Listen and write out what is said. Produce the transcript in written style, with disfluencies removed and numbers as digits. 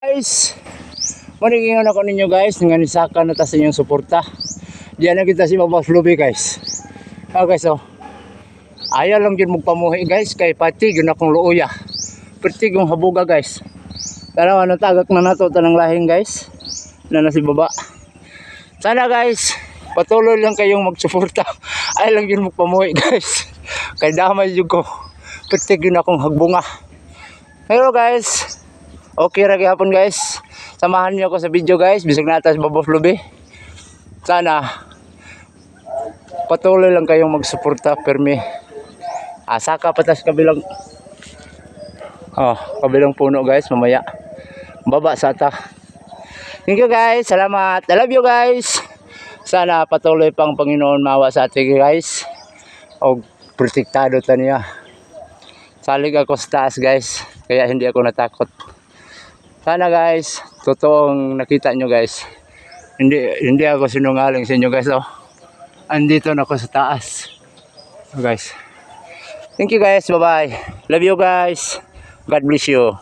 Guys, maningingon ako ninyo guys, nga nisaka na ta sa inyong suporta. Diyan na kita si Boss Luby guys. Okay, so ayaw lang yun magpamuhi guys, kay pati yun akong luuya. Pati yung habuga guys. Tara, natagak na nato tanang lahing guys, na nasi baba. Sana guys, patuloy lang kayong magsuporta. Ayaw lang yun magpamuhi guys, kay damay yun ko. Pati yun akong hagbunga. Hello guys, okay ra gyapon guys. Samahan niyo ako sa video guys, bisag natas Boss Luby. Sana patuloy lang kayong magsuporta permi. Saka patas kabilang kabilang puno guys, mamaya baba sa ata. Thank you guys, salamat. I love you guys. Sana patuloy pang Panginoon mawa sa atin guys. O protektado ta niya. Salig ako sa taas guys, kaya hindi ako natakot. Sana guys, totoong nakita nyo guys. Hindi ako sinungaling sa inyo guys. Andito na ako sa taas. Guys. Thank you guys, bye bye. Love you guys. God bless you.